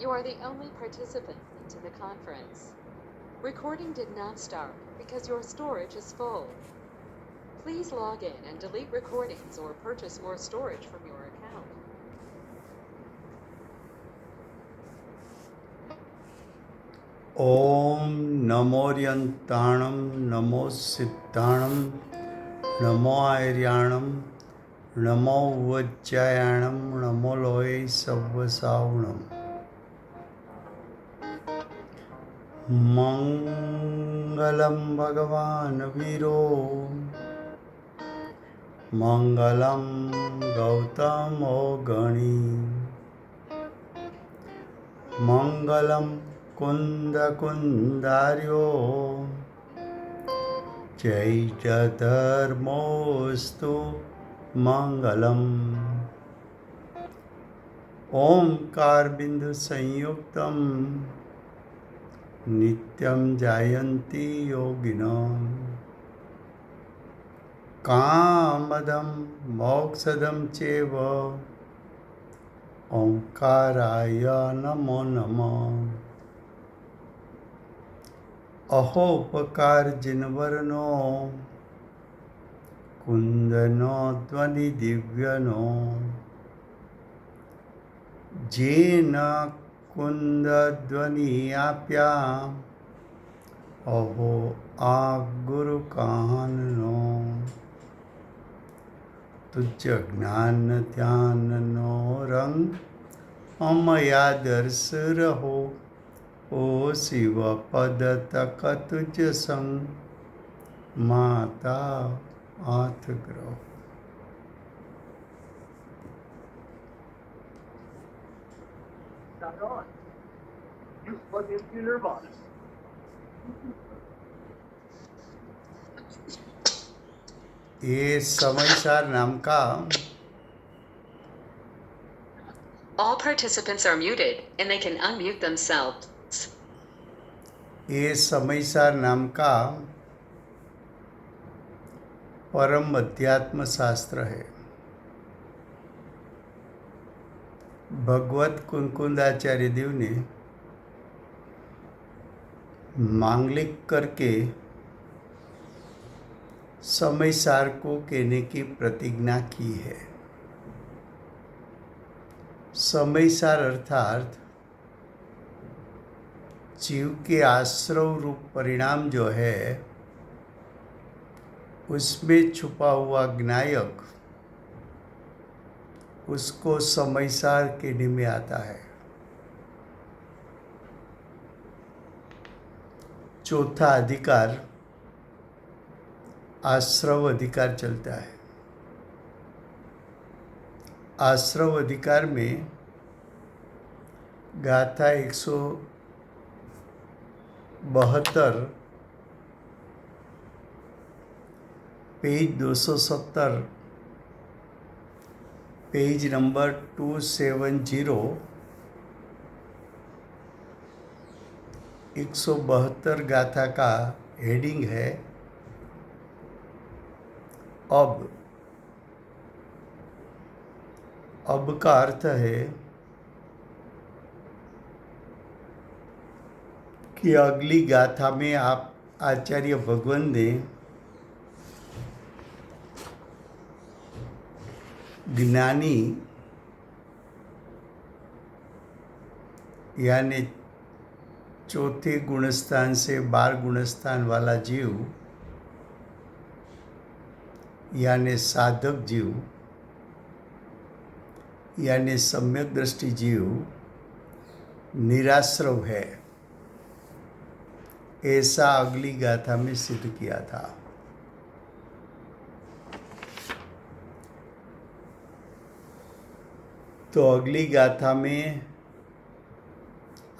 You are the only participant to the conference. Recording did not start because your storage is full. Please log in and delete recordings or purchase more storage from your account. ओम नमोर्यंताणं नमो सिद्धाणं नमो आर्याणं नमो वज्जायाणं नमो लोये सव्वसावणं मंगलं भगवान् वीरो मंगलं गौतमो गणी मंगलं कुन्दकुन्दार्यो जय धर्मोस्तु मंगलम। ओंकार बिंदु संयुक्तम नित्यं जायन्ति योगिनः कामदं मोक्षदं चैव ओंकाराय नमो नमः। अहोपकार जिनवरनो कुंदनो ध्वनि दिव्यनो जेन कुंद ध्वनि आप्या अहो आ गुरु काहनो तुझ ज्ञान ध्यान नो रंग अमया दर्श रहो ओ शिव पद तक तुझ संग माता हाथ ग्रह। Not on. You plug into Nirvana. ये समयसार नाम का All participants are muted and they can unmute themselves. ये समयसार नाम का परम अध्यात्म शास्त्र है। भगवत कुंकुंदाचार्य देव ने मांगलिक करके समयसार को कहने की प्रतिज्ञा की है। समयसार अर्थात जीव के आश्रव रूप परिणाम जो है उसमें छुपा हुआ ज्ञायक उसको समयसार कहने में आता है। चौथा अधिकार आश्रव अधिकार चलता है। आश्रव अधिकार में गाथा 172 पेज 270 पेज नंबर 270 172 गाथा का हेडिंग है अब का अर्थ है कि अगली गाथा में आप आचार्य भगवान ने ज्ञानी यानी चौथे गुणस्थान से 12 गुणस्थान वाला जीव यानी साधक जीव यानी सम्यक दृष्टि जीव निराश्रव है, ऐसा अगली गाथा में सिद्ध किया था। तो अगली गाथा में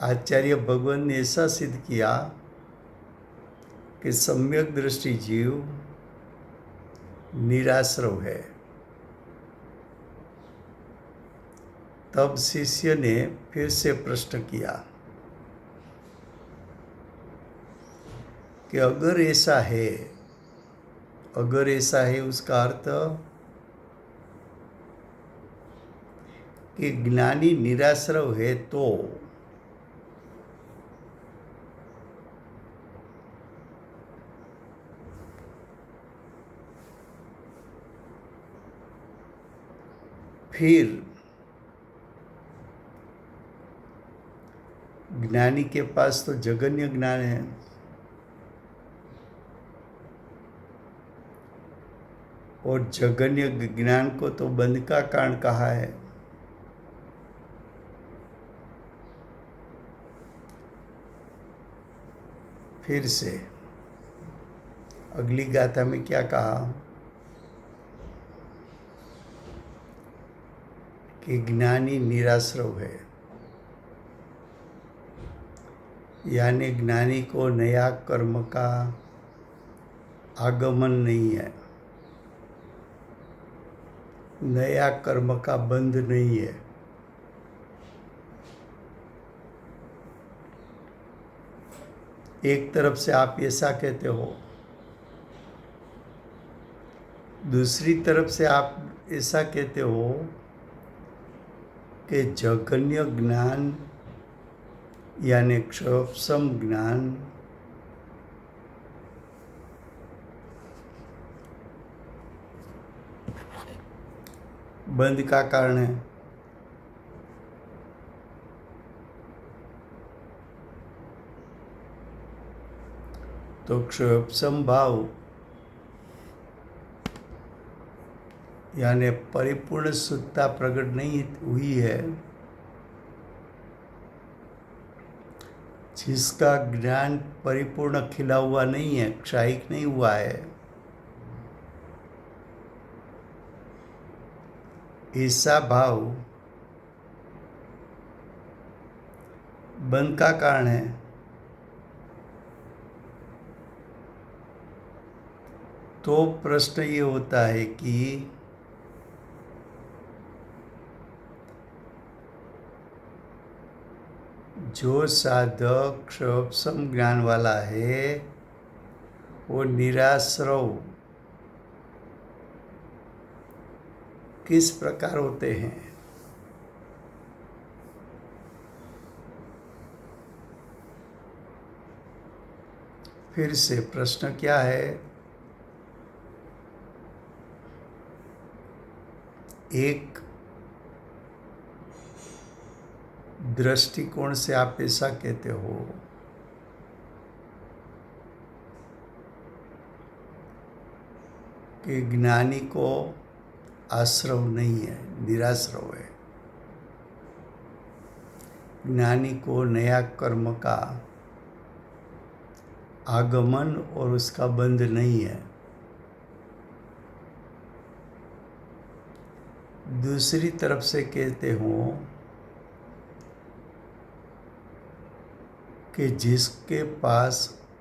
आचार्य भगवान ने ऐसा सिद्ध किया कि सम्यक दृष्टि जीव निराश्रव है। तब शिष्य ने फिर से प्रश्न किया कि अगर ऐसा है उसका अर्थ कि ज्ञानी निराश्रव है तो फिर ज्ञानी के पास तो जगन्य ज्ञान है, और जगन्य ज्ञान को तो बंध का कारण कहा है। फिर से अगली गाथा में क्या कहा कि ज्ञानी निराश्रव है, यानी ज्ञानी को नया कर्म का आगमन नहीं है, नया कर्म का बंध नहीं है। एक तरफ से आप ऐसा कहते हो, दूसरी तरफ से आप ऐसा कहते हो कि जगन्य ज्ञान यानी क्षोभसम ज्ञान बंध का कारण है। तो क्षोभसम भाव यानी परिपूर्ण शुद्धता प्रकट नहीं हुई है, जिसका ज्ञान परिपूर्ण खिला हुआ नहीं है, क्षायिक नहीं हुआ है, ऐसा भाव बंध का कारण है। तो प्रश्न ये होता है कि जो साधक क्षोभसम ज्ञान वाला है वो निराश्रव किस प्रकार होते हैं? फिर से प्रश्न क्या है? एक दृष्टिकोण से आप ऐसा कहते हो कि ज्ञानी को आश्रव नहीं है, निराश्रव है। ज्ञानी को नया कर्म का आगमन और उसका बंध नहीं है। दूसरी तरफ से कहते हो कि जिसके पास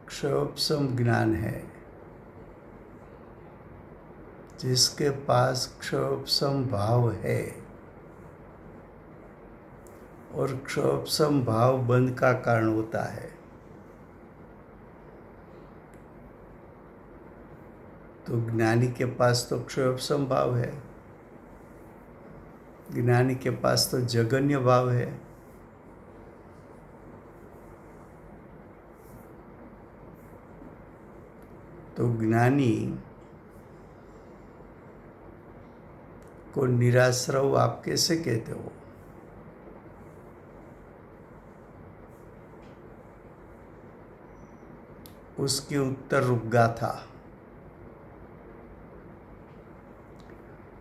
क्षोभसम ज्ञान है, जिसके पास क्षोभसम भाव है, और क्षोभसम भाव बंध का कारण होता है, तो ज्ञानी के पास तो क्षोभसम भाव है, ज्ञानी के पास तो जगन्य भाव है। तो ज्ञानी को निराश्रव आप कैसे कहते हो? उसकी उत्तर रूप गाथा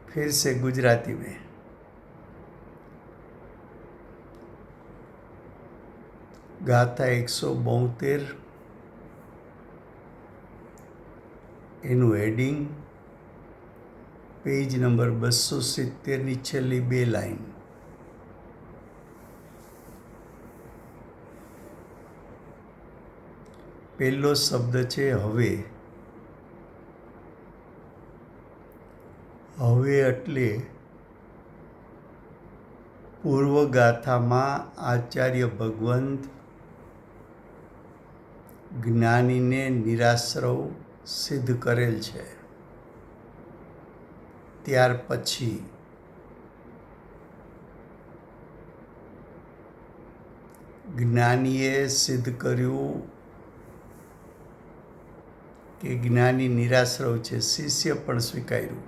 फिर से गुजराती में। ગાથા 172 એનું હેડિંગ પેજ નંબર 270ની છેલ્લી 2 લાઈન। પહેલો શબ્દ છે હવે। હવે એટલે પૂર્વ ગાથામાં આચાર્ય ભગવંત જ્ઞાનીને નિરાશ્રવ સિદ્ધ કરેલ છે। ત્યાર પછી જ્ઞાનીએ સિદ્ધ કર્યું કે જ્ઞાની નિરાશ્રવ છે, શિષ્ય પણ સ્વીકાર્યું।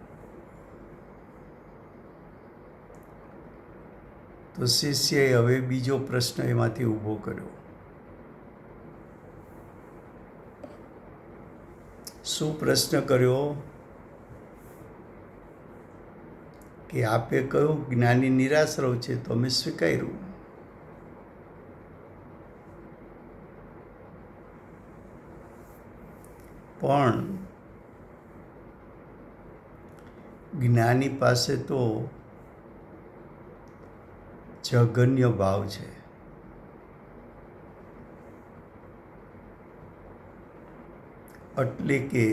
તો શિષ્યએ હવે બીજો પ્રશ્ન એમાંથી ઊભો કર્યો. શું પ્રશ્ન કર્યો? કે આપે કહ્યું જ્ઞાની નિરાશ્રવ છે, તો અમે સ્વીકાર્યું. પણ જ્ઞાની પાસે તો જગન્ય ભાવ છે. એટલે કે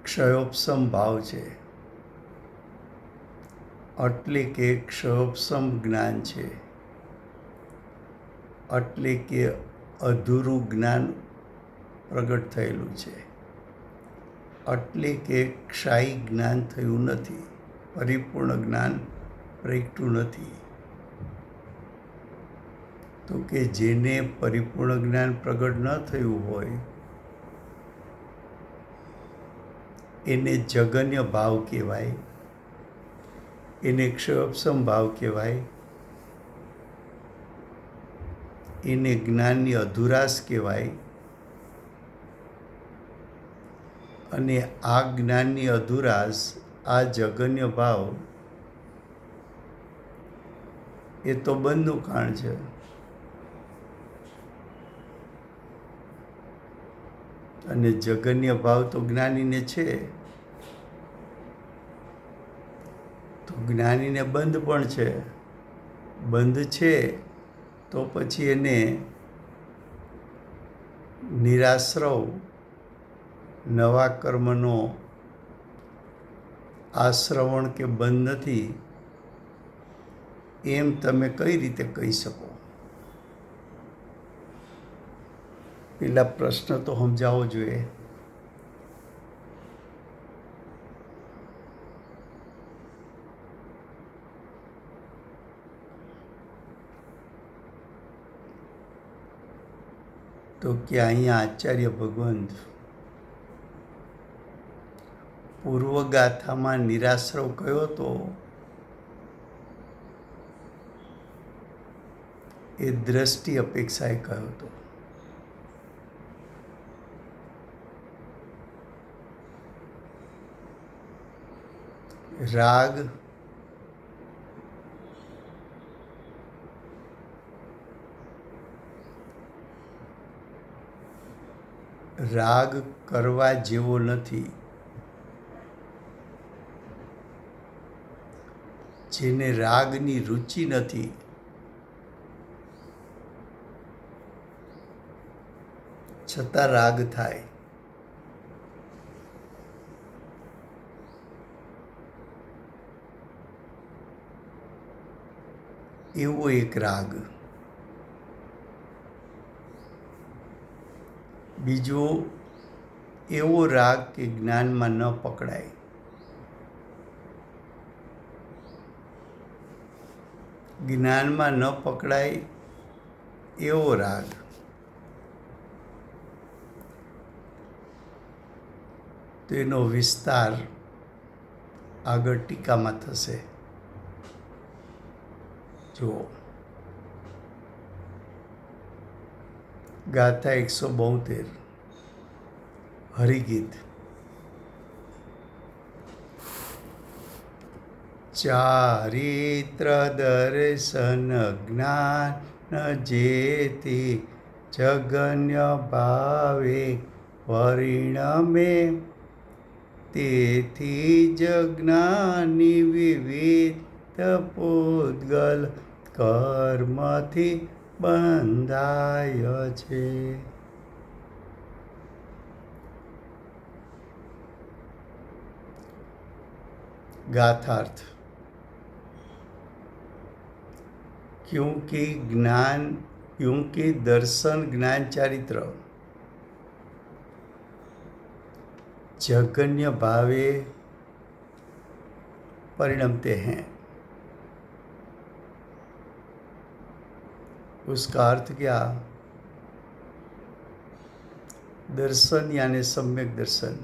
ક્ષયોપશમ ભાવ છે. એટલે કે ક્ષયોપશમ જ્ઞાન છે. એટલે કે અધૂરું જ્ઞાન પ્રગટ થયેલું છે. એટલે કે ક્ષાયી જ્ઞાન થયું નથી, પરિપૂર્ણ જ્ઞાન પ્રગટ્યું નથી. તો કે જેને પરિપૂર્ણ જ્ઞાન પ્રગટ ન થયું હોય એને જગન્ય ભાવ કહેવાય, એને ક્ષયોપશમ ભાવ કહેવાય, એને જ્ઞાનની અધુરાશ કહેવાય. અને આ જ્ઞાનની અધુરાશ, આ જગન્ય ભાવ એ તો બંધનું કારણ છે. અને જગન્ય ભાવ તો જ્ઞાનીને છે, તો જ્ઞાનીને બંધ પણ છે. બંધ છે તો પછી એને નિરાશ્રવ નવા કર્મનો આશ્રવણ કે બંધ નથી એમ તમે કઈ રીતે કહી શકો? પેલા પ્રશ્ન તો સમજાવવો જોઈએ. તો કે અહીંયા આચાર્ય ભગવંત પૂર્વગાથામાં નિરાશ્રવ કયો હતો એ દ્રષ્ટિ અપેક્ષાએ કહ્યો હતો. રાગ રાગ કરવા જેવો નથી. જેને રાગની રુચિ નથી છતાં રાગ થાય, એવો એક રાગ. બીજો એવો રાગ કે જ્ઞાનમાં ન પકડાય. જ્ઞાનમાં ન પકડાય એવો રાગ. તો એનો વિસ્તાર આગળ ટીકામાં થશે. જુઓ, ગાથા 172 હરિગીત. ચારિત્ર દર્શન જ્ઞાન જેથી જગન્ય ભાવે પરિણમે, તેથી જ જ્ઞાની વિવિધ પૂતગલ કર્મથી બંધાય છે. गाथार्थ. क्योंकि दर्शन ज्ञान चारित्र जगन्य भावे परिणमते हैं. उसका अर्थ क्या? दर्शन यानी सम्यक दर्शन,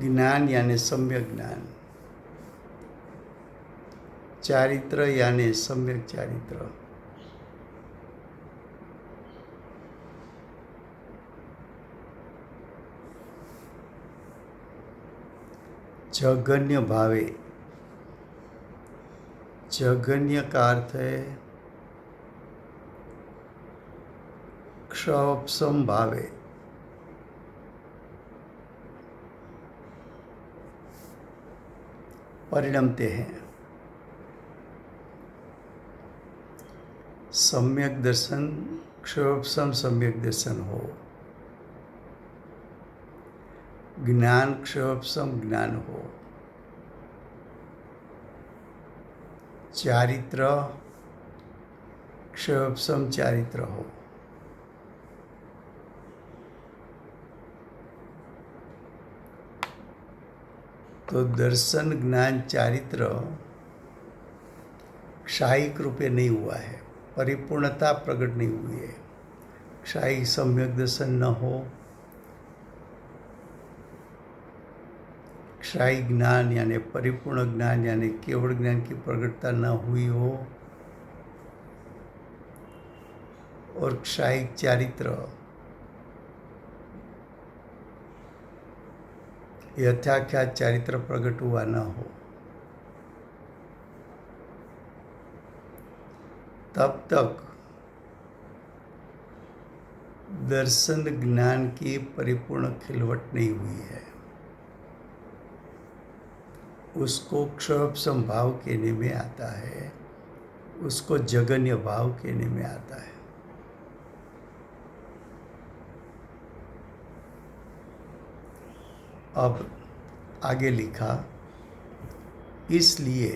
ज्ञान यानी सम्यक ज्ञान. ચારિત્ર યાને સમ્યક ચારિત્ર. जघन्य भावे, जघन्य का अर्थ है क्षोभसम भावे, परिणमते हैं. सम्यक दर्शन क्षोभसम सम्यक दर्शन हो, ज्ञान क्षोभसम ज्ञान हो, चारित्र क्षोभसम चारित्र हो. तो दर्शन ज्ञान चारित्र क्षायिक रूपे नहीं हुआ है, परिपूर्णता प्रकट नहीं हुई है. क्षायिक सम्यक दर्शन न हो, क्षायी ज्ञान यानी परिपूर्ण ज्ञान यानी केवल ज्ञान की प्रकटता न हुई हो, और क्षायी चारित्र यथाख्यात चारित्र प्रकट हुआ न हो, तब तक दर्शन ज्ञान की परिपूर्ण खिलवट नहीं हुई है. उसको क्षोभसम भाव कहने में आता है, उसको जघन्य भाव कहने में आता है. अब आगे लिखा, इसलिए,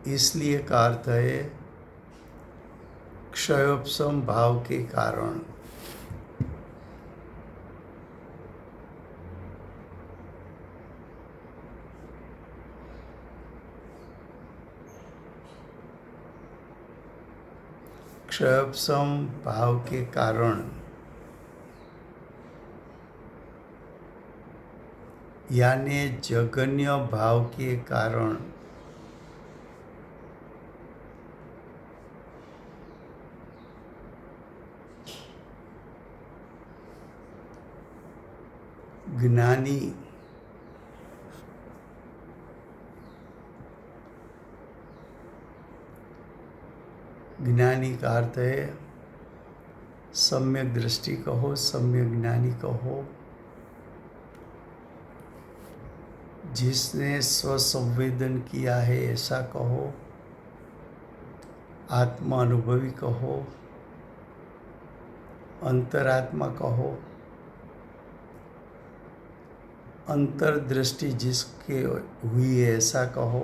इसलिए का अर्थ है क्षयोपशम भाव के कारण. क्षयोपशम भाव के कारण यानी जघन्य भाव के कारण ज्ञानी ज्ञानी का अर्थ है सम्यक दृष्टि कहो, सम्यक ज्ञानी कहो, जिसने स्वसंवेदन किया है ऐसा कहो, आत्मा अनुभवी कहो, अंतरात्मा कहो, अंतर्दृष्टि जिसके हुई है ऐसा कहो,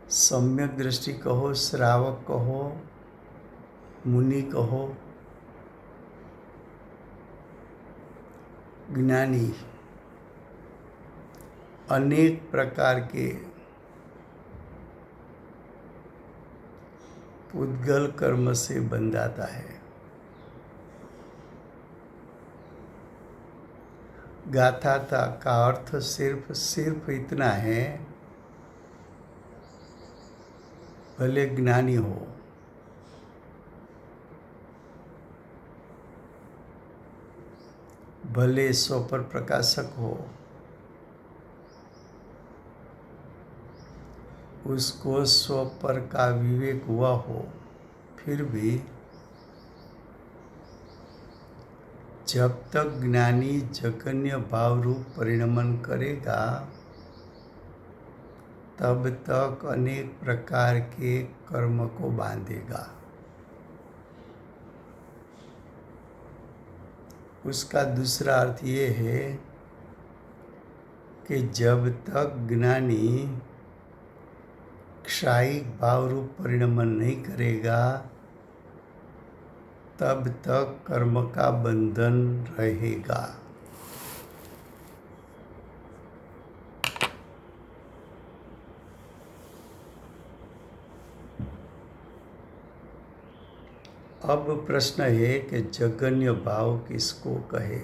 सम्यक दृष्टि कहो, श्रावक कहो, मुनि कहो, ज्ञानी अनेक प्रकार के उद्गल कर्म से बंधाता है. गाथा का अर्थ सिर्फ इतना है, भले ज्ञानी हो, भले स्व पर प्रकाशक हो, उसको स्व पर का विवेक हुआ हो, फिर भी जब तक ज्ञानी जघन्य भाव रूप परिणमन करेगा, तब तक अनेक प्रकार के कर्म को बांधेगा. उसका दूसरा अर्थ ये है कि जब तक ज्ञानी क्षायिक भाव रूप परिणमन नहीं करेगा, तब तक कर्म का बंधन रहेगा. अब प्रश्न है कि जगन्य भाव किसको कहे।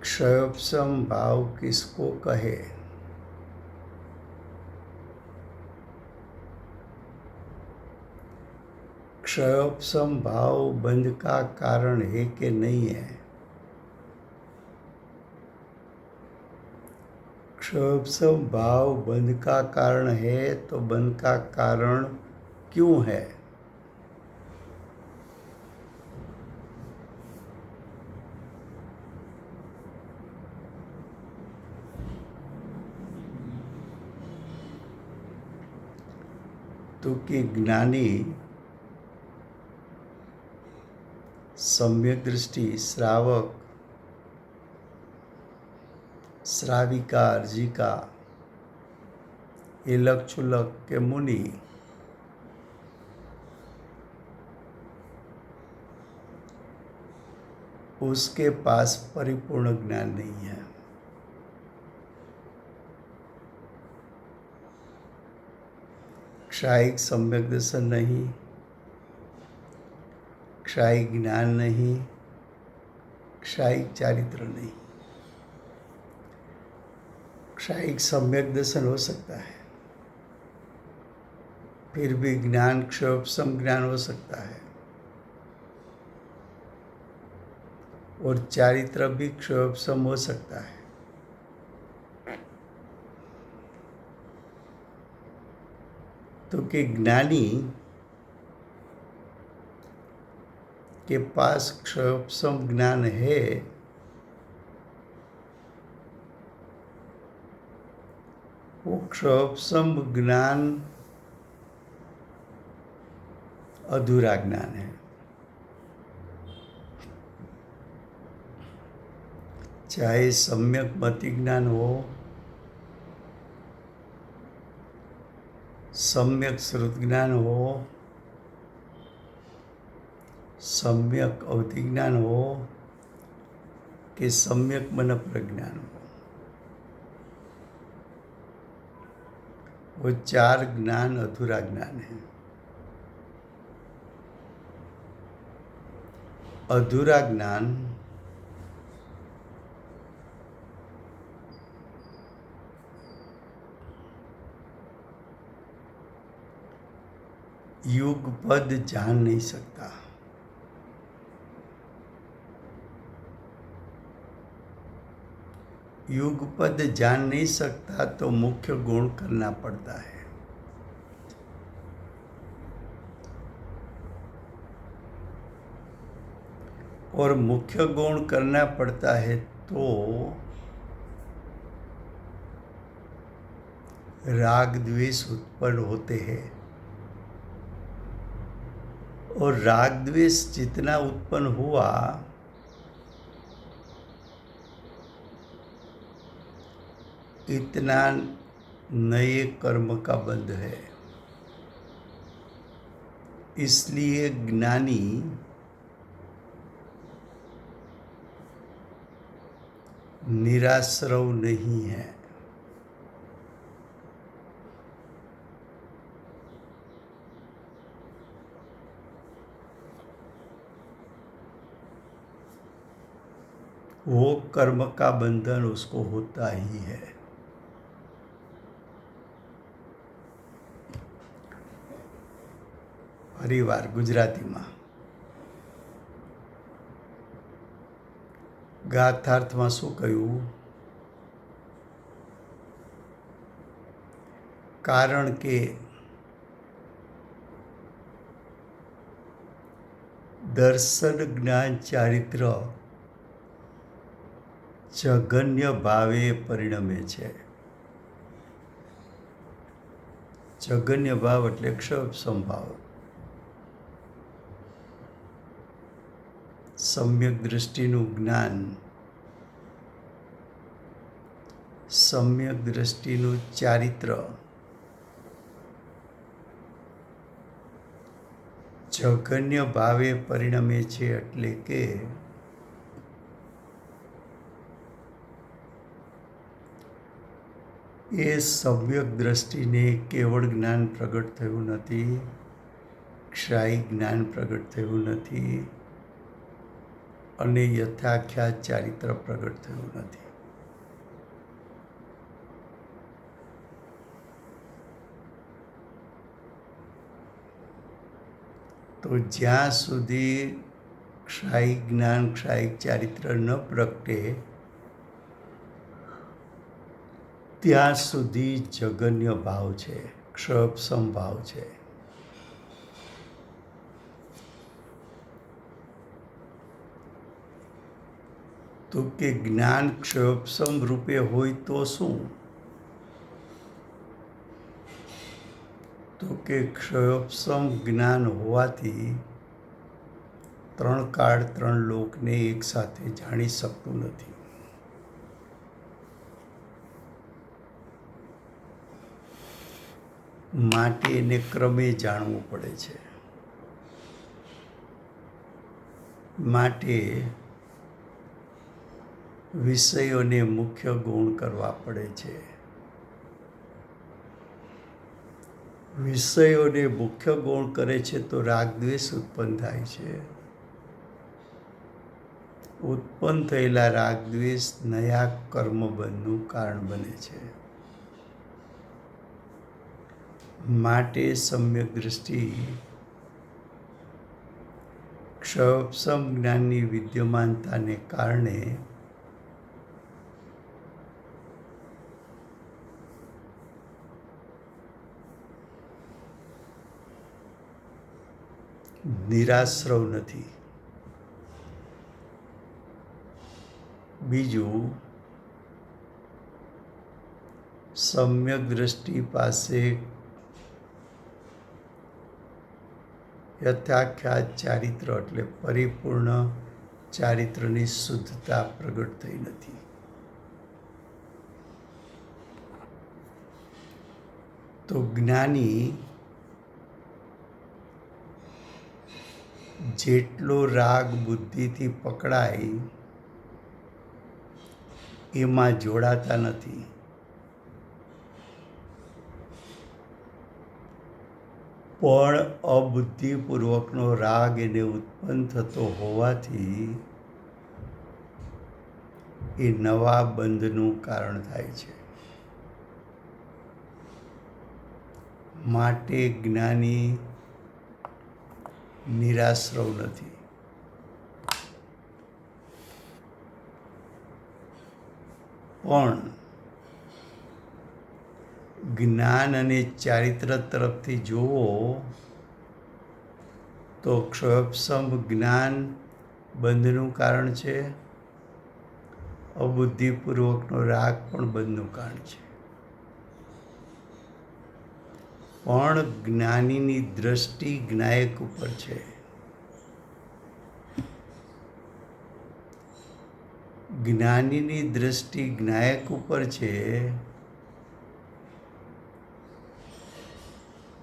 क्षयोपशम भाव किसको कहे। क्षयोपशम भाव बंध का कारण है कि नहीं है। क्षयोपशम भाव बंध का कारण है तो बंध का कारण क्यों है। तो कि ज्ञानी सम्यक दृष्टि श्रावक श्राविका अर्जिका इलक छुलक के मुनि उसके पास परिपूर्ण ज्ञान नहीं है। क्षायिक सम्यक दर्शन नहीं, क्षायिक ज्ञान नहीं, क्षायिक चारित्र नहीं। क्षायिक सम्यक दर्शन हो सकता है, फिर भी ज्ञान क्षयोपशम ज्ञान हो सकता है, और चारित्र भी क्षयोपशम हो सकता है। तो कि ज्ञानी के पास क्षयोपशम ज्ञान है, वो क्षयोपशम ज्ञान अधूरा ज्ञान है। चाहे सम्यक मति ज्ञान हो, सम्यक श्रुत ज्ञान हो, सम्यक अवधि ज्ञान हो कि सम्यक मन प्रज्ञान हो, वो चार ज्ञान अधूरा ज्ञान है। अधूरा ज्ञान युगपद जान नहीं सकता। युगपद जान नहीं सकता तो मुख्य गुण करना पड़ता है। और मुख्य गुण करना पड़ता है तो राग द्वेष उत्पन्न होते हैं, और राग द्वेष जितना उत्पन्न हुआ इतना नए कर्म का बंध है। इसलिए ज्ञानी निराश्रव नहीं है। वो कर्म का बंधन उसको होता ही है। ફરીવાર ગુજરાતીમાં ગાથાર્થમાં શું કહ્યું? કારણ કે દર્શન જ્ઞાન ચારિત્ર જગન્ય ભાવે પરિણમે છે। જગન્ય ભાવ એટલે ક્ષયોપશમ ભાવ। सम्यक दृष्टिનું જ્ઞાન, सम्यक दृष्टिનું ચારિત્ર જગન્ય ભાવે પરિણમે છે। એટલે કે એ સમ્યક દ્રષ્ટિને કેવળ જ્ઞાન પ્રગટ થયું નથી, ક્ષાયી જ્ઞાન પ્રગટ થયું નથી અને યથાખ્યાત ચારિત્ર પ્રગટ થયું નથી. તો જ્યાં સુધી ક્ષાયી જ્ઞાન, ક્ષાયિક ચારિત્ર ન પ્રગટે ત્યાં સુધી જગન્ય ભાવ છે, ક્ષોભસમ ભાવ છે. તો કે જ્ઞાન ક્ષોભસમ રૂપે હોય તો શું? તો કે ક્ષોભસમ જ્ઞાન હોવાથી ત્રણ કાળ, ત્રણ લોકને એક સાથે જાણી શકતું નથી. માટે એને ક્રમે જાણવું પડે છે. માટે વિષયોને મુખ્ય ગૌણ કરવા પડે છે. વિષયોને મુખ્ય ગૌણ કરે છે તો રાગ દ્વેષ ઉત્પન્ન થાય છે. ઉત્પન્ન થયેલા રાગ દ્વેષ નયા કર્મબંધનું કારણ બને છે. માટે સમ્યક દૃષ્ટિ ક્ષોભસમ જ્ઞાનની વિદ્યમાનતાને કારણે નિરાશ્રવ નથી. બીજું, સમ્યક દ્રષ્ટિ પાસે યથાખ્યાત ચારિત્ર એટલે પરિપૂર્ણ ચારિત્રની શુદ્ધતા પ્રગટ થઈ નથી. તો જ્ઞાની જેટલો રાગ બુદ્ધિથી પકડાય એમાં જોડાતા નથી. પણ અબુદ્ધિપૂર્વકનો રાગ એને ઉત્પન્ન થતો હોવાથી એ નવા બંધનું કારણ થાય છે. માટે જ્ઞાની નિરાશ્રવ નથી. પણ જ્ઞાન અને ચારિત્ર તરફથી જુઓ તો ક્ષોભસમ જ્ઞાન બંધનું કારણ છે, અબુદ્ધિપૂર્વકનો રાગ પણ બંધનું કારણ છે. પણ જ્ઞાનીની દ્રષ્ટિ જ્ઞાયક ઉપર છે. જ્ઞાનીની દ્રષ્ટિ જ્ઞાયક ઉપર છે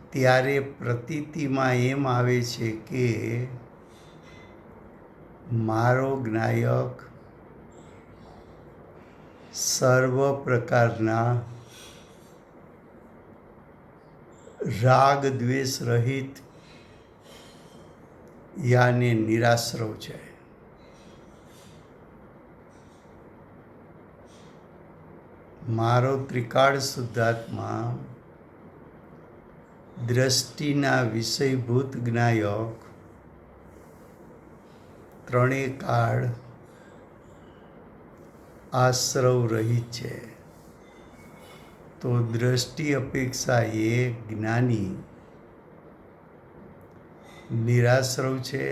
ત્યારે પ્રતીતિમાં એમ આવે છે કે મારો જ્ઞાયક સર્વ પ્રકારના રાગ દ્વેષ રહિત યાને નિરાશ્રવ છે. મારો ત્રિકાળ શુદ્ધાત્મા દ્રષ્ટિના વિષયભૂત જ્ઞાયક ત્રણેય કાળ આશ્રવ રહિત છે. તો દ્રષ્ટિ અપેક્ષા એ જ્ઞાની નિરાશ્રવ છે.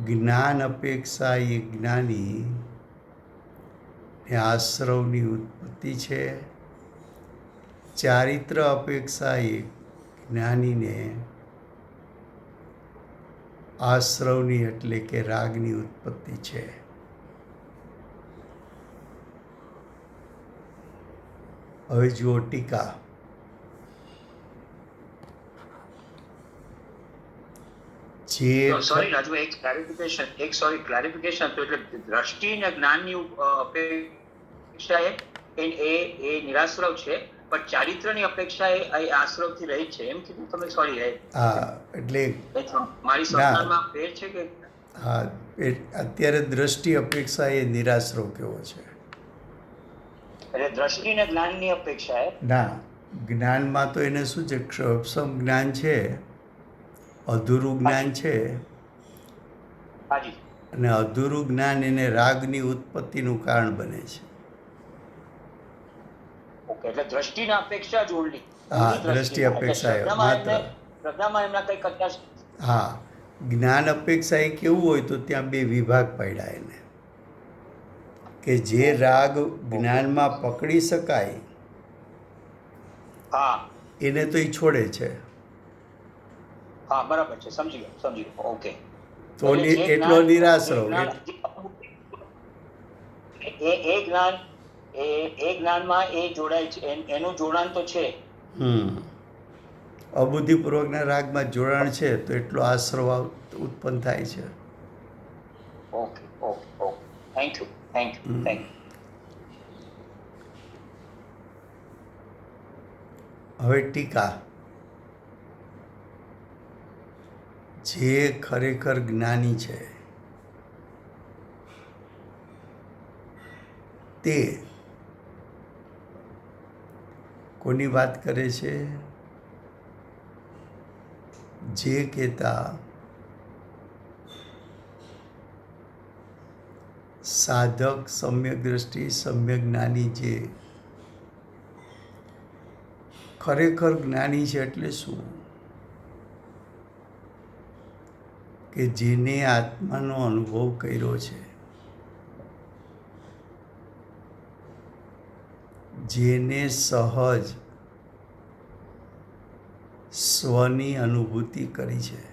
જ્ઞાન અપેક્ષા એ જ્ઞાની આશ્રવની ઉત્પત્તિ છે. ચારિત્ર અપેક્ષા એ જ્ઞાનીને આશ્રવની એટલે કે રાગની ઉત્પત્તિ છે. હવે જુઓ ટીકા. સોરી રાજુ, એક ક્લારિફિકેશન તો એટલે દ્રષ્ટિ ને જ્ઞાનની અપેક્ષા એ એ એ નિરાશ્રવ છે, પણ ચારિત્રની અપેક્ષા એ આશ્રવથી રહિત છે એમ કીધું તમે? સોરી, હા એટલે મારી સમજણમાં ફેર છે કે? હા, અત્યારે દ્રષ્ટિ અપેક્ષા એ નિરાશ્રવ કેવો છે? એટલે દ્રષ્ટિ ને જ્ઞાનની અપેક્ષા ના, જ્ઞાનમાં તો એને શું છે, ક્ષોભસમ જ્ઞાન છે, અધૂરું જ્ઞાન છે, હાજી, અને અધૂરું જ્ઞાન એને રાગની ઉત્પત્તિનું કારણ બને છે. ઓકે, એટલે દ્રષ્ટિના અપેક્ષા જ ઓનલી. હા, દ્રષ્ટિ અપેક્ષા માત્ર. શ્રદ્ધામાં એમના કઈ કચાશ. હા, જ્ઞાન અપેક્ષા એ કેવું હોય તો ત્યાં બે વિભાગ પાડ્યા એને, કે જે રાગ જ્ઞાનમાં પકડી શકાય હા, એને તો એ છોડે છે. હા, બરાબર છે, સમજી ગયો. ઓકે, તો એટલો નિરાશ્રવ. એ જ્ઞાન એ જ્ઞાનમાં એ જોડાય છે, એનું જોડાણ તો છે. અબુદ્ધિપૂર્વકના રાગમાં જોડાણ છે તો એટલો આશ્રવ ઉત્પન્ન થાય છે. Okay, thank you. હવે ટીકા. જે ખરેખર જ્ઞાની છે તે કોની વાત કરે છે? જે કહેતા સાધક, સમ્યક દ્રષ્ટિ, સમ્યક જ્ઞાની, જે ખરેખર જ્ઞાની છે એટલે શું? કે જેને આત્માનો અનુભવ કર્યો છે, જેને સહજ સ્વની અનુભૂતિ કરી છે,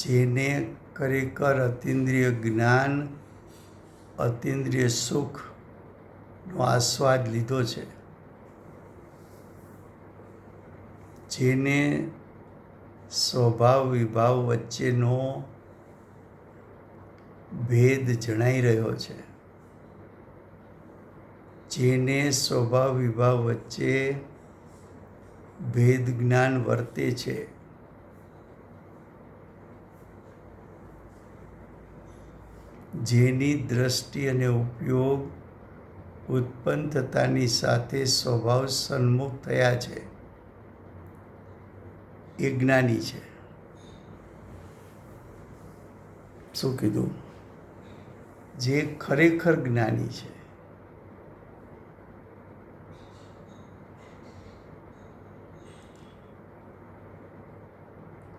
જેને ખરેખર અતિન્દ્રિય જ્ઞાન, અતિન્દ્રિય સુખનો આસ્વાદ લીધો છે, જેને સ્વભાવ વિભાવ વચ્ચેનો ભેદ જણાઈ રહ્યો છે, જેને સ્વભાવ વિભાવ વચ્ચે ભેદ જ્ઞાન વર્તે છે, જેની દ્રષ્ટિ અને ઉપયોગ ઉત્પન્ન થતાની સાથે સ્વભાવ સન્મુખ થયા છે, એ જ્ઞાની છે. શું કીધું? જે ખરેખર જ્ઞાની છે.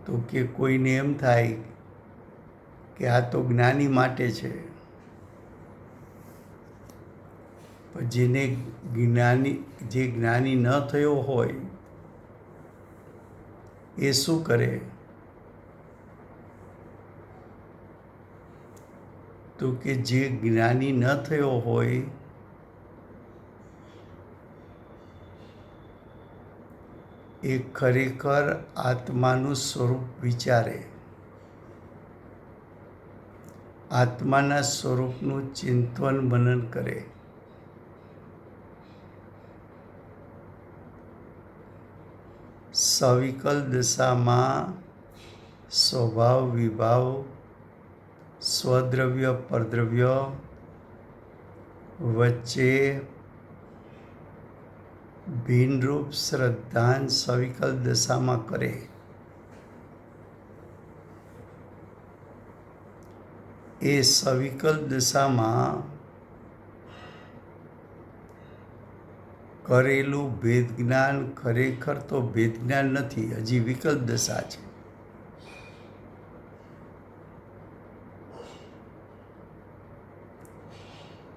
તો કે કોઈને એમ થાય કે આ તો જ્ઞાની માટે છે, પણ જેને જે જ્ઞાની ન થયો હોય એ શું કરે? તો કે જે જ્ઞાની ન થયો હોય એ ખરેખર આત્માનું સ્વરૂપ વિચારે, આત્માના સ્વરૂપનું ચિંતન મનન કરે, સવિકલ દશામાં સ્વભાવ વિભાવ, સ્વદ્રવ્ય પરદ્રવ્ય વચ્ચે ભિન્નરૂપ શ્રદ્ધાન સવિકલ દશામાં કરે, એ સવિકલ દશામાં કરેલું ભેદ જ્ઞાન ખરેખર તો ભેદ જ્ઞાન નથી, હજી વિકલ્પ દશા છે.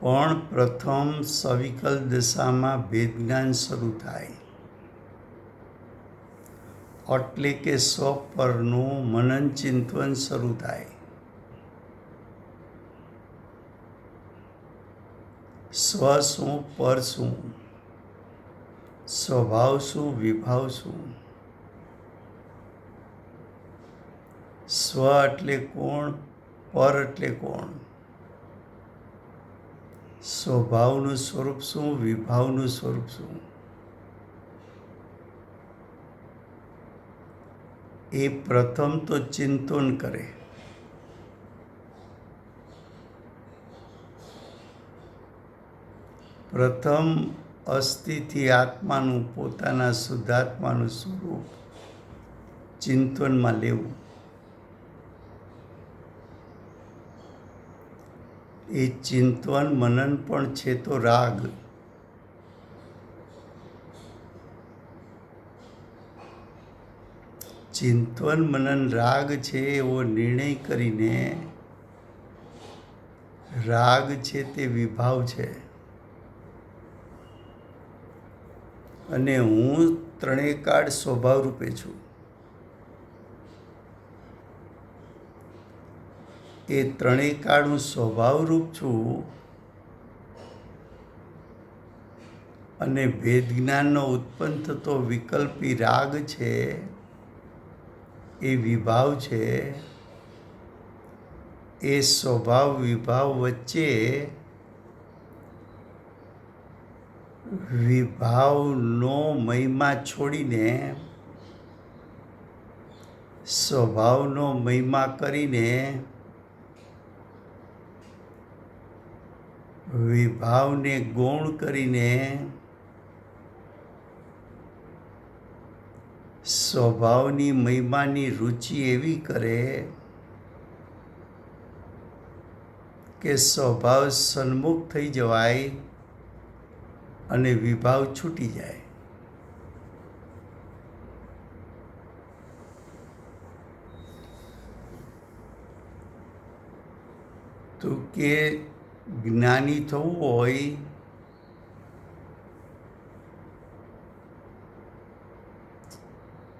પણ પ્રથમ સવિકલ દશામાં ભેદ જ્ઞાન શરૂ થાય, એટલે કે સ્વ પરનું મનન ચિંતન શરૂ થાય. સ્વ શું, પર શું, સ્વભાવ શું, વિભાવ શું, સ્વ એટલે કોણ, પર એટલે કોણ, સ્વભાવનું સ્વરૂપ શું, વિભાવનું સ્વરૂપ શું, એ પ્રથમ તો ચિંતન કરે. પ્રથમ અસ્થિથી આત્માનું, પોતાના શુદ્ધાત્માનું સ્વરૂપ ચિંતનમાં લેવું. એ ચિંતન મનન પણ છે તો રાગ. ચિંતન મનન રાગ છે એવો નિર્ણય કરીને, રાગ છે તે વિભાવ છે અને હું ત્રણેય કાળ સ્વભાવ રૂપે છું. એ ત્રણેય કાળ હું સ્વભાવરૂપ છું અને ભેદ જ્ઞાનનો ઉત્પન્ન થતો વિકલ્પી રાગ છે, એ વિભાવ છે. એ સ્વભાવ વિભાવ વચ્ચે વિભાવનો મહિમા છોડીને સ્વભાવનો મહિમા કરીને વિભાવને ગૌણ કરીને સ્વભાવની મહિમાની રુચિ એવી કરે કે સ્વભાવ સન્મુખ થઈ જવાય અને વિભાવ છૂટી જાય. તો કે જ્ઞાની થવું હોય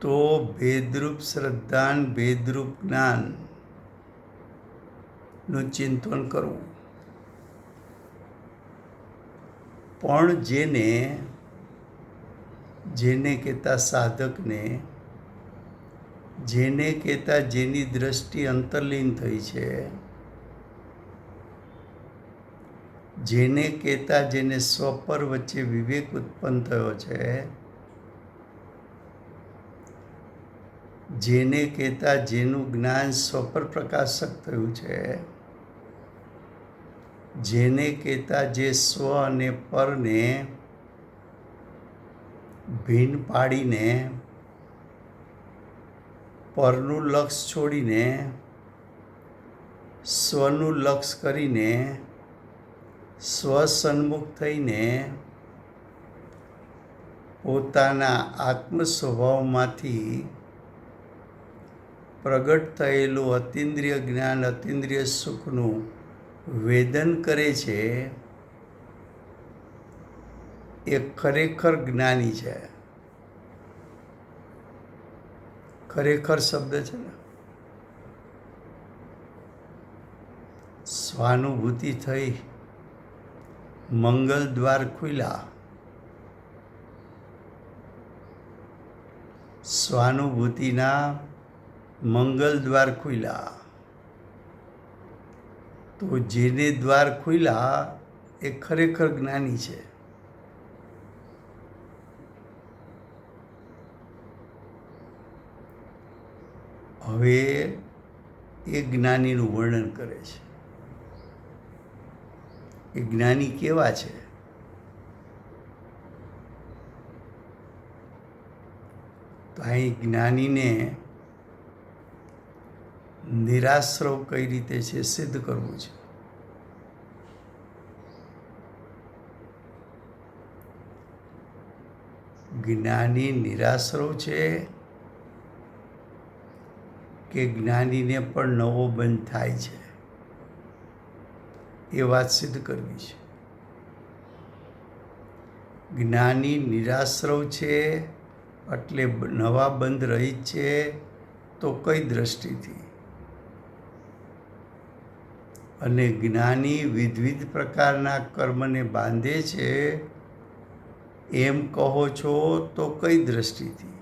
તો ભેદરૂપ શ્રદ્ધાન, ભેદરૂપ જ્ઞાનનું ચિંતન કરવું. પણ જેને કહેતા સાધકને, જેને કહેતા જેની દ્રષ્ટિ અંતર્લીન થઈ છે, જેને કહેતા જેને સ્વપર વચ્ચે વિવેક ઉત્પન્ન થયો છે, જેને કહેતા જેનું જ્ઞાન સ્વપર પ્રકાશક થયું છે, જેને કહેતા જે સ્વ અને પરને ભિન્ન પાડીને, પરનું લક્ષ છોડીને સ્વનું લક્ષ કરીને સ્વસન્મુખ થઈને પોતાના આત્મ સ્વભાવમાંથી પ્રગટ થયેલું અતિન્દ્રિય જ્ઞાન, અતિન્દ્રિય સુખનું વેદન કરે છે, એ ખરેખર જ્ઞાની છે. ખરેખર શબ્દ છે ને, સ્વાનુભૂતિ થઈ, મંગલ દ્વાર ખુલ્યા. સ્વાનુભૂતિના મંગલ દ્વાર ખુલ્યા. તો જેને દ્વાર ખુલ્યા એ ખરેખર જ્ઞાની છે. હવે એ જ્ઞાનીનું વર્ણન કરે છે. એ જ્ઞાની કેવા છે? તો અહીં જ્ઞાનીને નિરાશ્રવ કઈ રીતે છે સિદ્ધ કરવું છે. જ્ઞાની નિરાશ્રવ છે કે જ્ઞાનીને પણ નવો બંધ થાય છે, એ વાત સિદ્ધ કરવી છે. જ્ઞાની નિરાશ્રવ છે એટલે નવા બંધ રહિત છે. તો કઈ દ્રષ્ટિથી? અને જ્ઞાની વિવિધ પ્રકારના કર્મને બાંધે છે એમ કહો છો તો કઈ દ્રષ્ટિથી?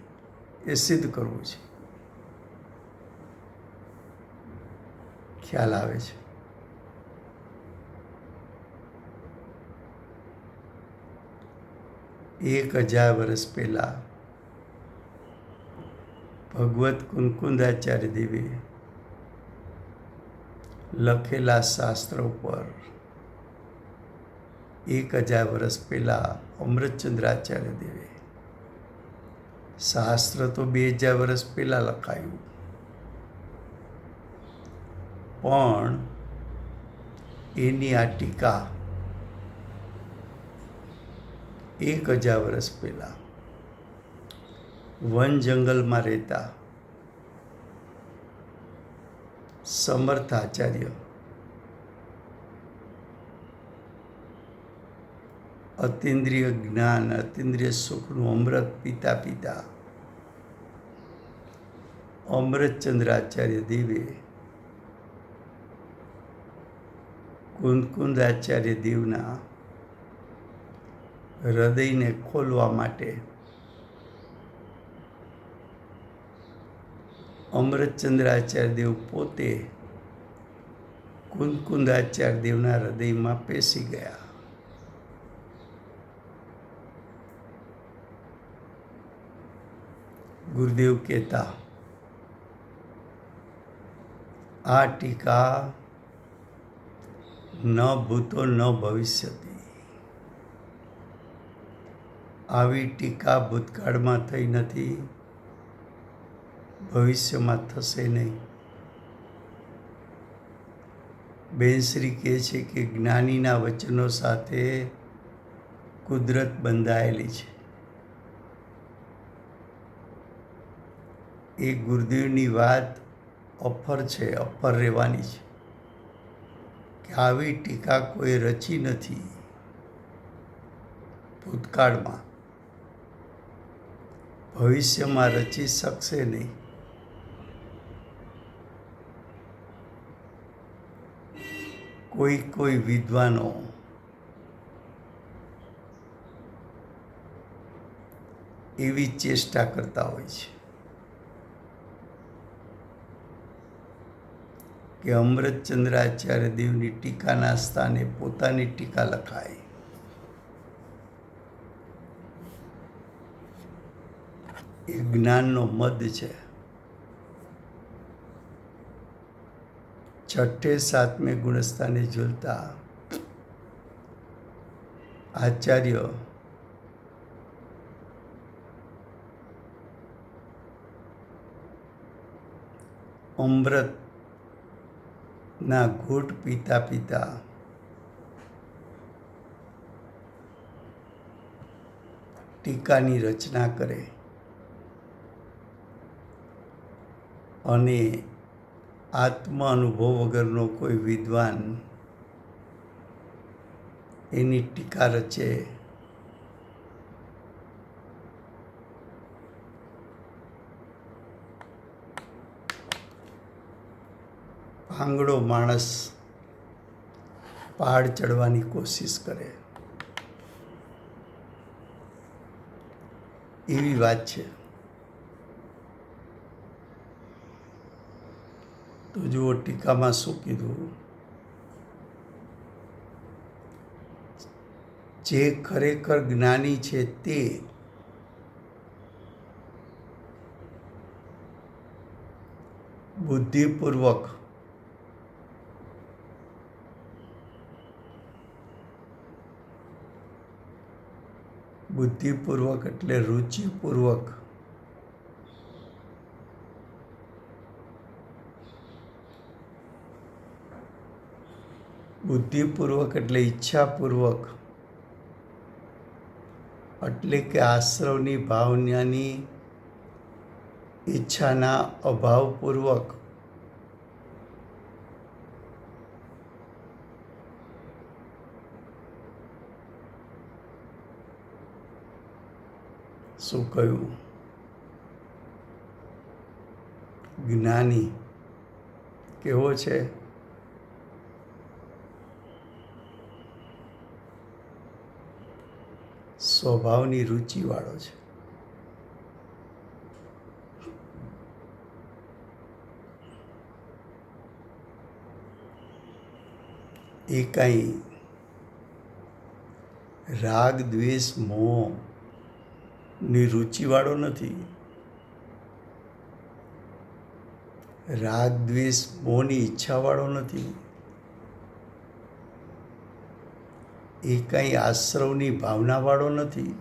એ સિદ્ધ કરવું છે. ખ્યાલ આવે છે? 1000 વર્ષ પહેલાં ભગવત કુંકુંદાચાર્ય દેવે લખેલા શાસ્ત્રો પર 1000 વર્ષ પહેલાં અમૃતચંદ્રાચાર્ય દેવે શાસ્ત્ર તો 2000 વર્ષ પહેલાં લખાયું, પણ એની આ ટીકા 1000 વર્ષ પહેલાં વન જંગલમાં રહેતા સમર્થ આચાર્ય અતિન્દ્રિય જ્ઞાન અતિન્દ્રિય સુખનું અમૃત પીતા પીતા અમૃતચંદ્રાચાર્ય દેવે કુંદકુંદાચાર્ય દેવના હૃદયને ખોલવા માટે અમૃતચંદ્રાચાર્ય દેવ પોતે કુંદકુંદાચાર્ય દેવના હૃદયમાં પેસી ગયા. ગુરુદેવ કહેતા, આ ટીકા ન ભૂતો ન ભવિષ્યતિ. આવી ટીકા ભૂતકાળમાં થઈ નથી, ભવિષ્યમાં થશે નહીં. બેનશ્રી કહે છે કે જ્ઞાનીના વચનો સાથે કુદરત બંધાયેલી છે. એ ગુરુદેવની વાત અફર છે, અફર રહેવાની છે કે આવી ટીકા કોઈ રચી નથી ભૂતકાળમાં, ભવિષ્યમાં રચી શકશે નહીં. કોઈ વિદ્વાનો એવી ચેષ્ટા કરતા હોય છે કે અમૃતચંદ્રાચાર્ય દેવની ટીકાના સ્થાને પોતાની ટીકા લખાય. એ જ્ઞાનનો મદ છે. 6ઠે 7મે ગુણસ્થાને ઝૂલતા આચાર્ય અમૃતના ઘૂંટ પીતા પીતા ટીકાની રચના કરે અને આત્મ અનુભવ વગરનો કોઈ વિદ્વાન એની ટીકા રચે આંગળો માણસ પહાડ ચડવાની કોશિશ કરે એવી વાત છે. તો જુઓ ટીકામાં શું કીધું, જે ખરેખર જ્ઞાની છે તે બુદ્ધિપૂર્વક એટલે રુચિપૂર્વક બુદ્ધિપૂર્વક એટલે ઈચ્છાપૂર્વક એટલે કે આશ્રવની ભાવનાની ઈચ્છાના અભાવપૂર્વક શું કહ્યું, જ્ઞાની કેવો છે? સ્વભાવની રુચિવાળો છે. એ કાંઈ રાગ દ્વેષ મોહ ની રુચિવાળો નથી. રાગ દ્વેષ મોહની ઈચ્છાવાળો નથી. એ કંઈ આશ્રવની ભાવનાવાળો નથી.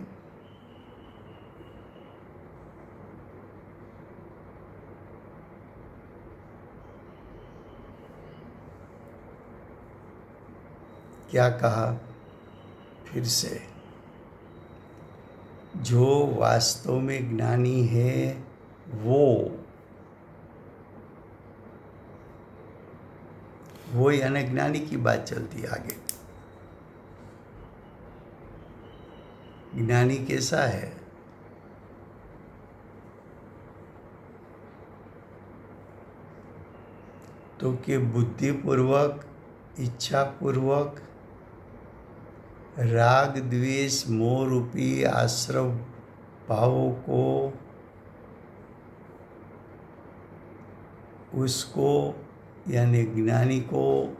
क्या कहा? फिर से, जो वास्तव में ज्ञानी है वो यानी ज्ञानी की बात चलती है आगे. ज्ञानी कैसा है? तो कि बुद्धिपूर्वक, इच्छापूर्वक राग द्वेष मोह रूपी आश्रव भावों को उसको यानी ज्ञानी को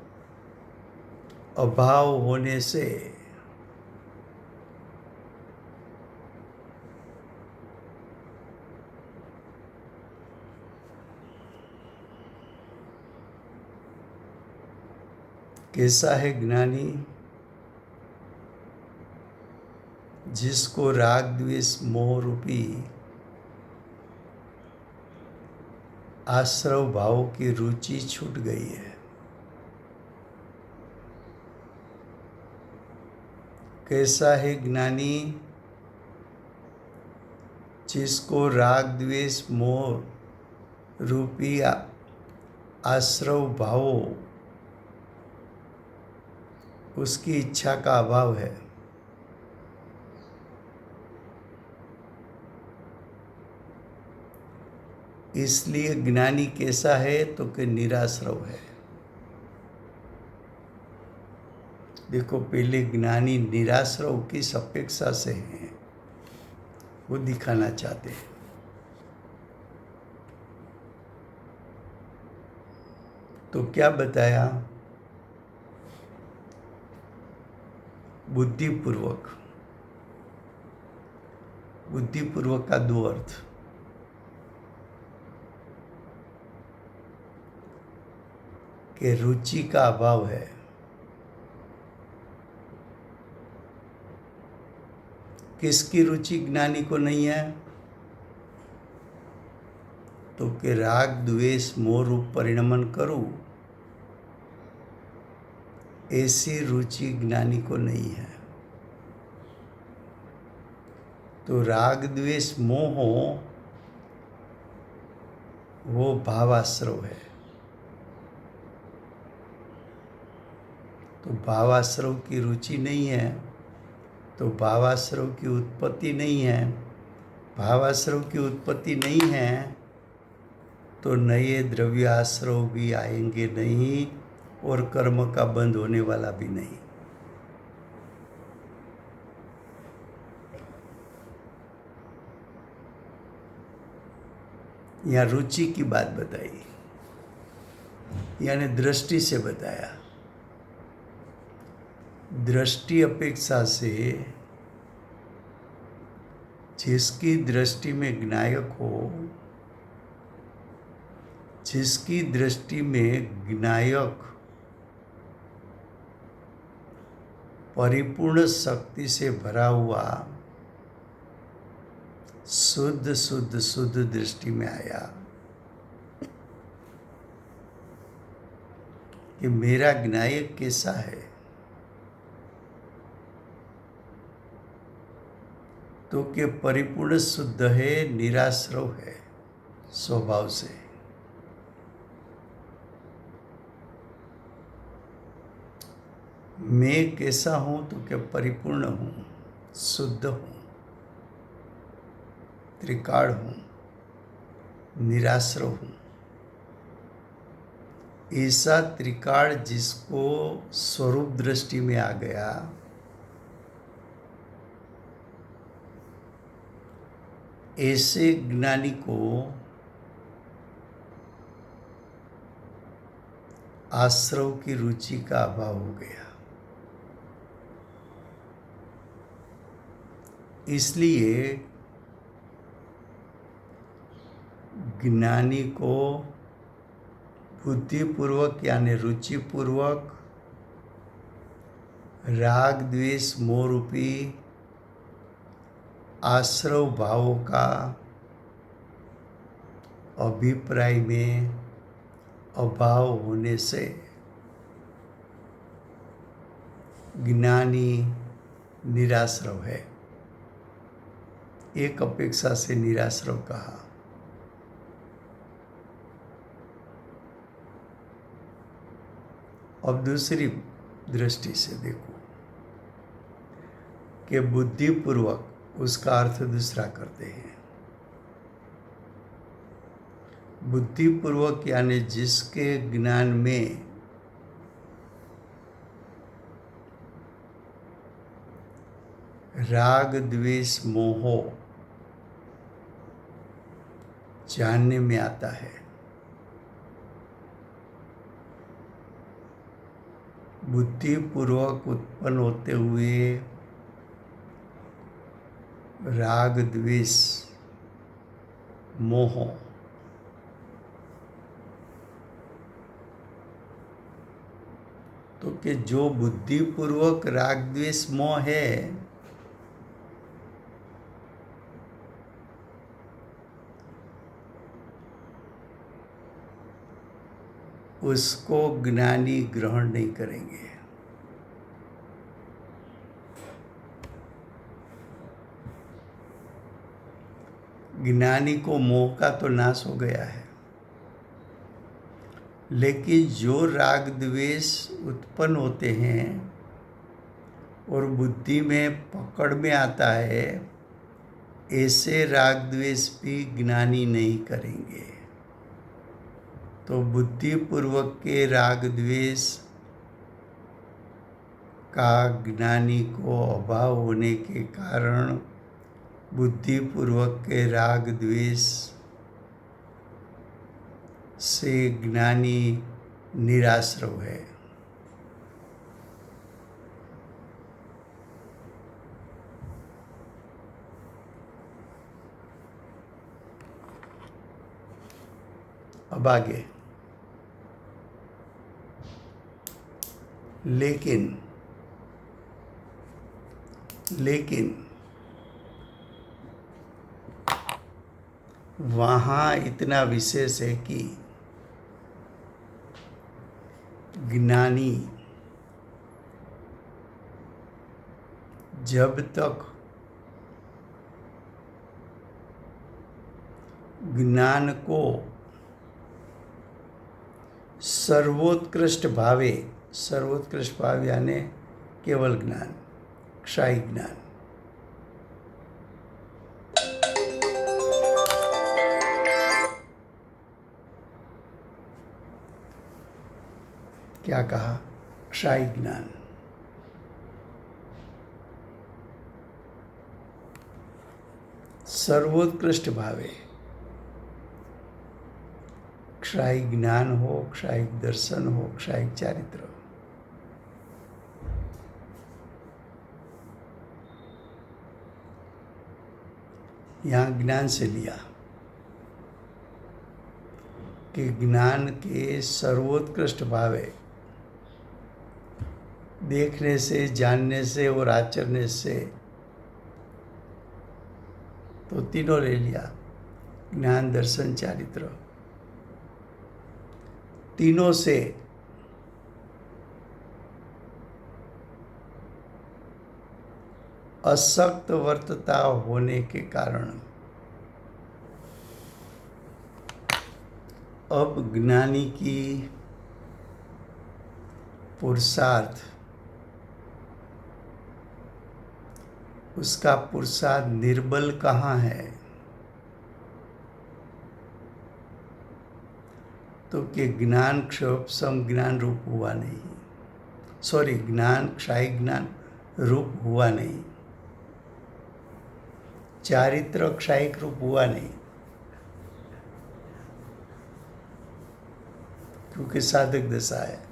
अभाव होने से कैसा है ज्ञानी? जिसको राग द्वेष मोह रूपी आश्रव भाव की रुचि छूट गई है. कैसा है ज्ञानी? जिसको राग द्वेष मोह रूपी आश्रव भावों उसकी इच्छा का अभाव है. इसलिए ज्ञानी कैसा है? तो कि निराश्रव है. देखो, पहले ज्ञानी निराश्रव किस अपेक्षा से है वो दिखाना चाहते हैं. तो क्या बताया? बुद्धिपूर्वक. बुद्धिपूर्वक का दो अर्थ. कि रुचि का अभाव है. किसकी रुचि ज्ञानी को नहीं है? तो कि राग द्वेष मोह रूप परिणमन करूं ऐसी रुचि ज्ञानी को नहीं है. तो राग द्वेष मोह वो भावाश्रव है. तो भावाश्रव की रुचि नहीं है, तो भावाश्रव की उत्पत्ति नहीं है. भावाश्रव की उत्पत्ति नहीं है तो नए द्रव्य आश्रव भी आएंगे नहीं और कर्म का बंद होने वाला भी नहीं. यहाँ रुचि की बात बताई, यानी दृष्टि से बताया. दृष्टि अपेक्षा से जिसकी दृष्टि में ज्ञायक हो, जिसकी दृष्टि में ज्ञायक परिपूर्ण शक्ति से भरा हुआ शुद्ध शुद्ध शुद्ध दृष्टि में आया कि मेरा ज्ञायक कैसा है, तो कि परिपूर्ण शुद्ध है, निराश्रव है स्वभाव से. मैं कैसा हूं? तो कि परिपूर्ण हूं, शुद्ध हूं, त्रिकाल हूं, निराश्रव हूं. ऐसा त्रिकाल जिसको स्वरूप दृष्टि में आ गया, ऐसे ज्ञानी को आश्रव की रुचि का अभाव हो गया. इसलिए ज्ञानी को बुद्धिपूर्वक यानी रुचिपूर्वक राग द्वेष मोह रूपी आश्रव भावों का अभिप्राय में अभाव होने से ज्ञानी निराश्रव है। एक अपेक्षा से निराश्रव कहा। अब दूसरी दृष्टि से देखो कि बुद्धिपूर्वक उसका अर्थ दूसरा करते हैं। बुद्धिपूर्वक यानी जिसके ज्ञान में राग द्वेष मोह जानने में आता है, बुद्धिपूर्वक उत्पन्न होते हुए राग द्वेष मोह तो कि जो बुद्धिपूर्वक राग द्वेष मोह है उसको ज्ञानी ग्रहण नहीं करेंगे। ज्ञानी को मोह का तो नाश हो गया है, लेकिन जो राग द्वेष उत्पन्न होते हैं और बुद्धि में पकड़ में आता है, ऐसे राग द्वेष भी ज्ञानी नहीं करेंगे। तो बुद्धिपूर्वक के राग द्वेष का ज्ञानी को अभाव होने के कारण बुद्धिपूर्वक के राग द्वेष से ज्ञानी निराश्रव है। अब आगे, लेकिन वहाँ इतना विशेष है कि ज्ञानी जब तक ज्ञान को सर्वोत्कृष्ट भाव यानी केवल ज्ञान, क्षाई ज्ञान, क्या कहा? क्षाई ज्ञान। सर्वोत्कृष्ट भावे क्षाई ज्ञान हो, क्षाई दर्शन हो, क्षाई चारित्र, यहाँ ज्ञान से लिया कि ज्ञान के सर्वोत्कृष्ट भावे देखने से, जानने से और आचरने से, तो तीनों ले लिया, ज्ञान दर्शन चारित्र, तीनों से असक्त वर्तता होने के कारण अब ज्ञानी की पुरुषार्थ, उसका पुरुषार्थ निर्बल कहाँ है? तो कि ज्ञान क्षोभसम ज्ञान रूप हुआ नहीं, ज्ञान क्षाई ज्ञान रूप हुआ नहीं, चारित्र क्षायिक रूप हुआ नहीं, क्योंकि साधक दशा है।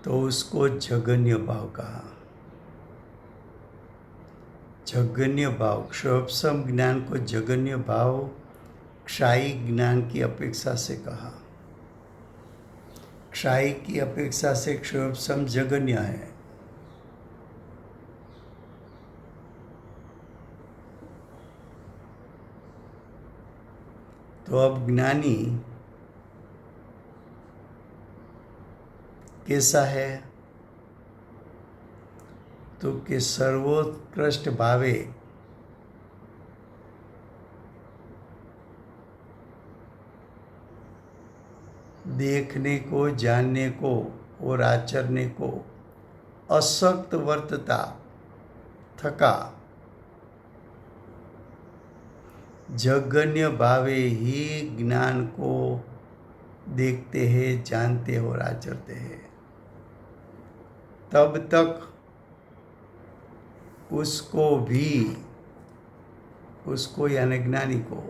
तो उसको जगन्य भाव कहा। जगन्य भाव, क्षोभसम ज्ञान को जगन्य भाव क्षायी ज्ञान की अपेक्षा से कहा। क्षायी की अपेक्षा से क्षोभसम जगन्य है। तो अब ज्ञानी कैसा है? तो कि सर्वोत्कृष्ट भावे देखने को, जानने को और आचरने को असक्त वर्तता थका जगन्य भावे ही ज्ञान को देखते हैं, जानते हैं और आचरते हैं, तब तक उसको यानी ज्ञानी को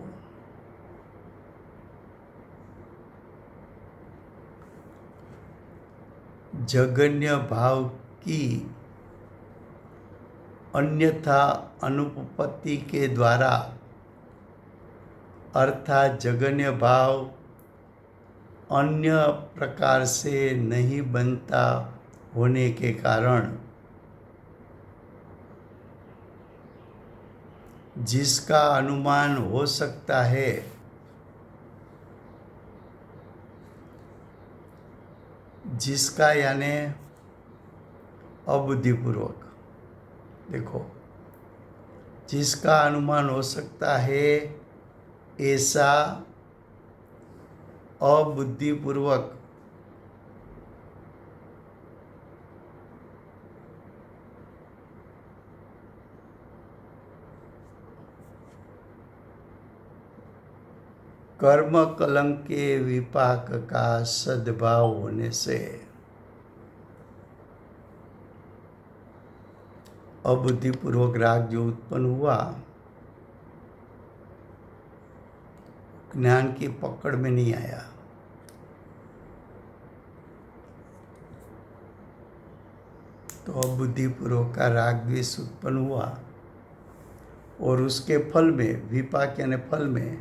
जगन्य भाव की अन्यथा अनुपपत्ति के द्वारा, अर्थात जगन्य भाव अन्य प्रकार से नहीं बनता होने के कारण जिसका अनुमान हो सकता है, जिसका यानी अबुद्धिपूर्वक, देखो, जिसका अनुमान हो सकता है ऐसा अबुद्धिपूर्वक कर्म कलंक के विपाक का सद्भाव होने से अबुद्धिपूर्वक राग जो उत्पन्न हुआ, ज्ञान की पकड़ में नहीं आया। तो अबुद्धिपूर्वक का राग द्वेष उत्पन्न हुआ और उसके फल में, विपाक यानी फल में,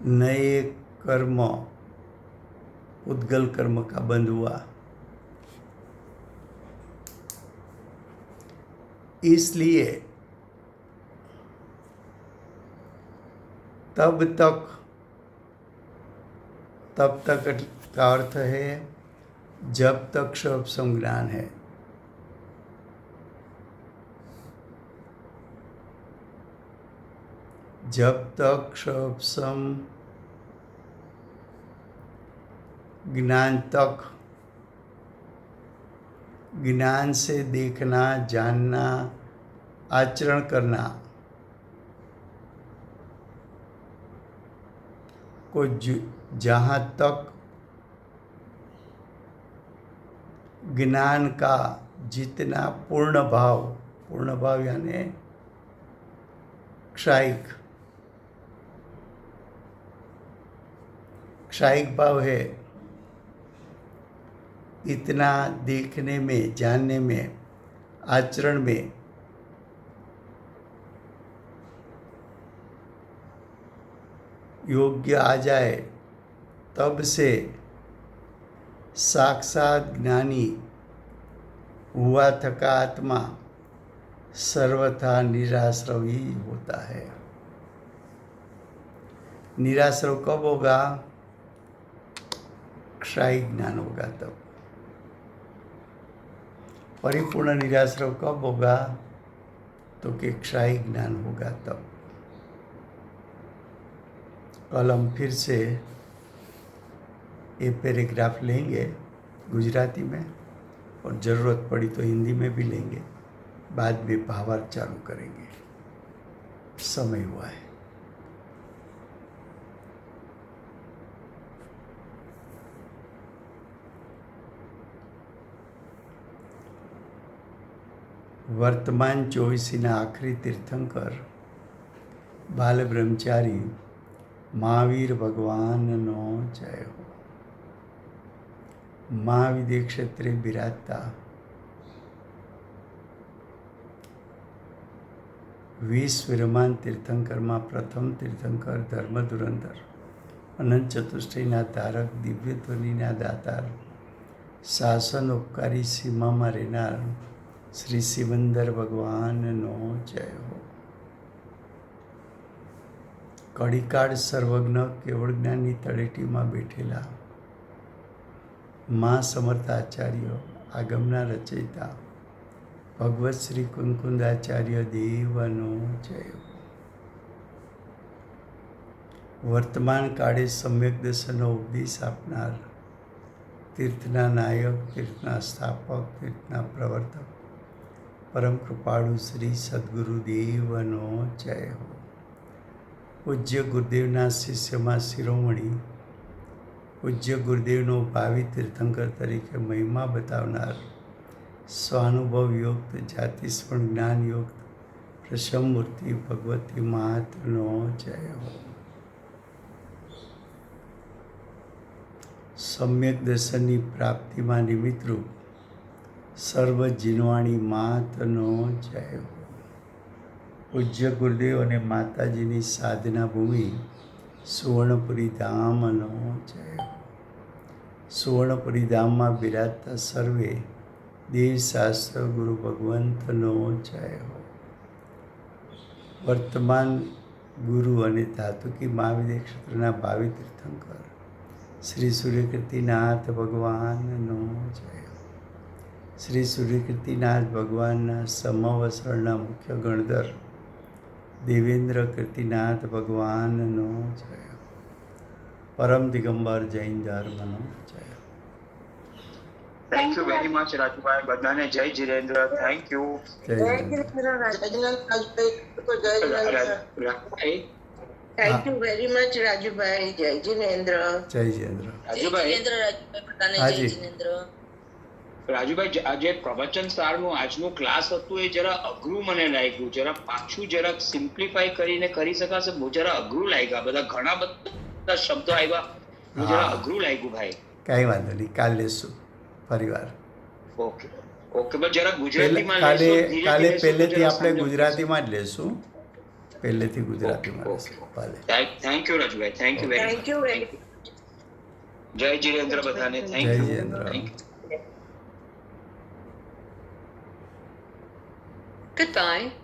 नए कर्म, उद्गल कर्म का बंध हुआ। इसलिए तब तक का अर्थ है जब तक क्षोभ संज्ञान है। जब तक क्षोभ ज्ञान तक, ज्ञान से देखना, जानना, आचरण करना को जहाँ तक ज्ञान का जितना पूर्ण भाव यानी क्षायिक भाव है, इतना देखने में, जानने में, आचरण में योग्य आ जाए, तब से साक्षात ज्ञानी हुआ थका आत्मा सर्वथा निराश्रव ही होता है। निराश्रव कब होगा? क्षायी ज्ञान होगा तब। परिपूर्ण निराश्रव कब होगा? तो कि क्षायी ज्ञान होगा तब। कल हम फिर से ये पैराग्राफ लेंगे गुजराती में, और ज़रूरत पड़ी तो हिंदी में भी लेंगे। बाद में भावार्थ चालू करेंगे। समय हुआ है। વર્તમાન 24ના આખરી તીર્થંકર બાલ બ્રહ્મચારી મહાવીર ભગવાનનો જય હો. મહાવિદ્ય ક્ષેત્રે બિરાજતા 20 વિરમાન તીર્થંકરમાં પ્રથમ તીર્થંકર ધર્મ ધુરંધર અનંત ચતુષ્ટયના ધારક દિવ્ય ધ્વનિના દાતાર શાસન ઉપકારી સીમામાં રહેનાર શ્રી સિમંદર ભગવાનનો જય હો. કડીકાળ સર્વજ્ઞ કેવળ જ્ઞાનની તળેટીમાં બેઠેલા મા સમર્થ આચાર્ય આગમના રચયિતા ભગવત શ્રી કુંકુંદાચાર્ય દેવનો જય હો. વર્તમાન કાળે સમ્યક દર્શનનો ઉપદેશ આપનાર તીર્થના નાયક, તીર્થના સ્થાપક, તીર્થના પ્રવર્તક પરમ કૃપાળુ શ્રી સદગુરુ દેવનો જય હો. પૂજ્ય ગુરુદેવના શિષ્યમાં શિરોમણી પૂજ્ય ગુરુદેવનો ભાવિ તીર્થંકર તરીકે મહિમા બતાવનાર સ્વાનુભવ યુક્ત જાતિસ્મરણ જ્ઞાન યુક્ત પ્રસમમૂર્તિ ભગવતી માતનો જય હો. સમ્યક દર્શનની પ્રાપ્તિમાં નિમિત્તરૂપ સર્વ જીનવાણી માતનો જય હો. પૂજ્ય ગુરુદેવ અને માતાજીની સાધના ભૂમિ સુવર્ણપુરી ધામનો જય હો. સુવર્ણપુરી ધામમાં બિરાજતા સર્વે દેવશાસ્ત્ર ગુરુ ભગવંતનો જય હો. વર્તમાન ગુરુ અને ધાતુકી મહાવિદ્ય ક્ષેત્રના ભાવિ તીર્થંકર શ્રી સૂર્યકીર્તિનાથ ભગવાનનો જય હો. શ્રી સૂર્યકીર્તિનાથ ભગવાનના સમવસરણના મુખ્ય ગણધર દેવેન્દ્ર કીર્તિનાથ ભગવાનનો જય હો. પરમ દિગંબર જૈન ધર્મનો જય હો. Thank you very much Rajubhai. બધાને જય જીરેન્દ્ર. Thank you. જય જિનેન્દ્ર. Thank you very much Rajubhai. જય જીનેન્દ્ર. જય જિનેન્દ્ર. રાજુભાઈ, હાજી. રાજુભાઈ, આજે પ્રવચન સારનું આજનું ક્લાસ હતું એ જરા અઘરું મને લાગ્યું. જરા પાછું જરાક સિમ્પ્લિફાઈ કરીને કરી શકાશે? બહુ જરા અઘરું લાગ્યા. બધા ઘણા બધા શબ્દો આવ્યા. બહુ જરા અઘરું લાગ્યું ભાઈ. કાંઈ વાંધો નહીં, કાલ લેશું ફરીવાર. ઓકે ઓકે, બસ જરા ગુજરાતીમાં કાલે લેશો, ધીરે કાલે ધીરે પહેલેથી જરા આપણે સમજો. ગુજરાતીમાં જ લેશું. પહેલેથી ગુજરાતીમાં ઓકે, લેશું. ભલે. Thank you Rajubhai. Thank you very thank you very much. જય જીરેન્દ્ર બધાને. થેન્ક જય યુ. જીરેન્દ્ર. Thank you. Goodbye.